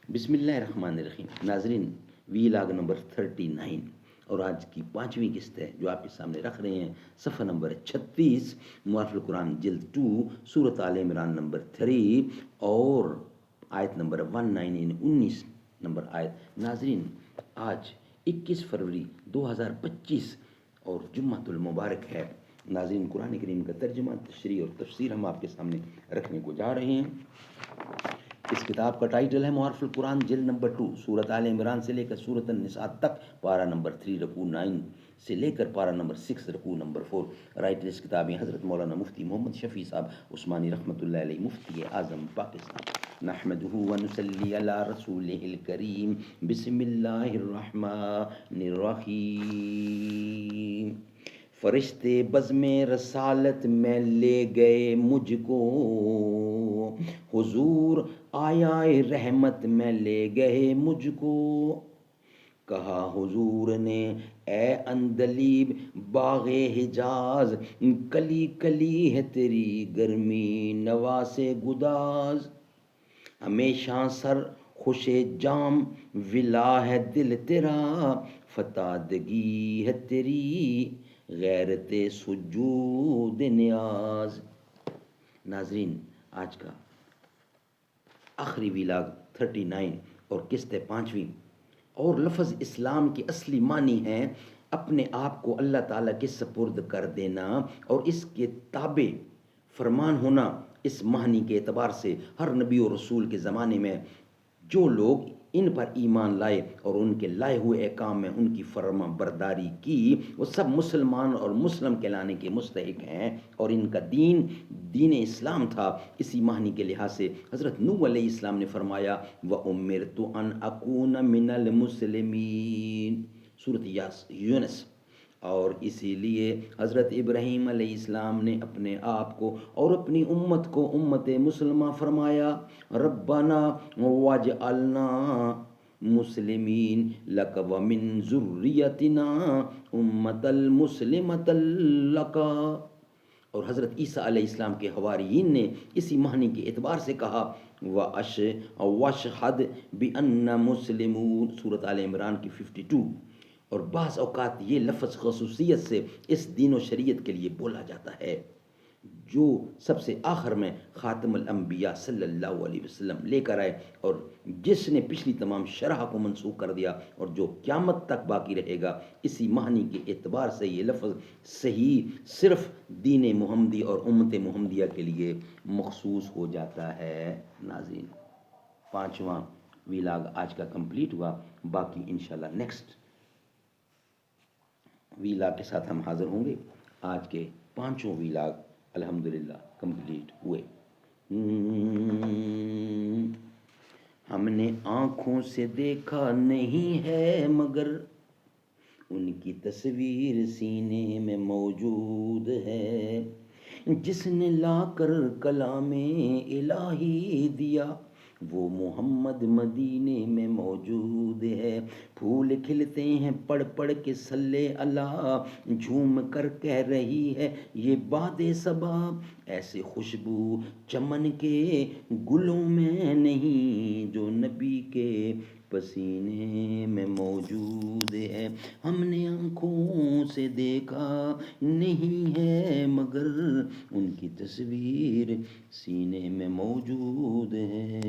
بسم اللہ الرحمن الرحیم. ناظرین، وی لاگ نمبر 39 اور آج کی 5ویں قسط ہے جو آپ کے سامنے رکھ رہے ہیں. صفحہ نمبر 36، معارف القرآن جلد 2، سورۃ آل عمران نمبر 3 اور آیت نمبر 19 نمبر آیت. ناظرین، آج 21 فروری 2025 اور جمعۃ المبارک ہے. ناظرین، قرآن کریم کا ترجمہ، تشریح اور تفسیر ہم آپ کے سامنے رکھنے کو جا رہے ہیں. اس کتاب کا ٹائٹل ہے معارف القرآن جلد نمبر 2، سورۃ آل عمران سے لے کر سورۃ النساء تک، پارہ نمبر 3 رکوع 9 سے لے کر پارہ نمبر 6 رکوع نمبر 4. رائٹر اس کتاب ہیں حضرت مولانا مفتی محمد شفیع صاحب عثمانی رحمۃ اللہ علیہ، مفتی اعظم پاکستان. نحمدہ ونصلی علی رسولہ الکریم. بسم اللہ الرحمن الرحیم. فرشتے بزم رسالت میں لے گئے مجھ کو، حضور آیا رحمت میں لے گئے مجھ کو. کہا حضور نے اے اندلیب باغ حجاز، کلی کلی ہے تیری گرمی نواز گداز. ہمیشہ سر خوش جام ولا ہے دل تیرا، فتادگی ہے تیری غیرت سجود نیاز. ناظرین، آج کا آخری ویلاگ 39 اور قسط 5ویں. اور لفظ اسلام کے اصلی معنی ہیں اپنے آپ کو اللہ تعالیٰ کے سپرد کر دینا اور اس کے تابع فرمان ہونا. اس معنی کے اعتبار سے ہر نبی اور رسول کے زمانے میں جو لوگ ان پر ایمان لائے اور ان کے لائے ہوئے احکام میں ان کی فرما برداری کی، وہ سب مسلمان اور مسلم کہلانے کے مستحق ہیں، اور ان کا دین اسلام تھا. اسی معنی کے لحاظ سے حضرت نوح علیہ السلام نے فرمایا وَأُمِرْتُ أَنْ أَكُونَ مِنَ الْمُسْلِمِينَ، سورۃ یونس. اور اسی لیے حضرت ابراہیم علیہ السلام نے اپنے آپ کو اور اپنی امت کو امت مسلمہ فرمایا. ربنا واجعلنا مسلمین لک ومن ذریتنا امۃ مسلمۃ لک. اور حضرت عیسیٰ علیہ السلام کے حواریین نے اسی معنی کے اعتبار سے کہا وَأَشْهَدْ بِأَنَّ مُسْلِمُونَ، سورۃ آل عمران کی 52. اور بعض اوقات یہ لفظ خصوصیت سے اس دین و شریعت کے لیے بولا جاتا ہے جو سب سے آخر میں خاتم الانبیاء صلی اللہ علیہ وسلم لے کر آئے، اور جس نے پچھلی تمام شرح کو منسوخ کر دیا اور جو قیامت تک باقی رہے گا. اسی معنی کے اعتبار سے یہ لفظ صحیح صرف دین محمدی اور امت محمدیہ کے لیے مخصوص ہو جاتا ہے. ناظرین، 5واں ویلاگ آج کا کمپلیٹ ہوا. باقی انشاءاللہ نیکسٹ ویلاگ کے ساتھ ہم حاضر ہوں گے. آج کے 5 ویلاگ الحمدللہ کمپلیٹ ہوئے. ہم نے آنکھوں سے دیکھا نہیں ہے مگر ان کی تصویر سینے میں موجود ہے. جس نے لا کر کلام الہی دیا وہ محمد مدینے میں موجود ہے. پھول کھلتے ہیں پڑھ پڑھ کے صلی اللہ، جھوم کر کہہ رہی ہے یہ باد صبا. ایسے خوشبو چمن کے گلوں میں نہیں جو نبی کے پسینے میں موجود ہے. ہم نے آنکھوں سے دیکھا نہیں ہے مگر ان کی تصویر سینے میں موجود ہے.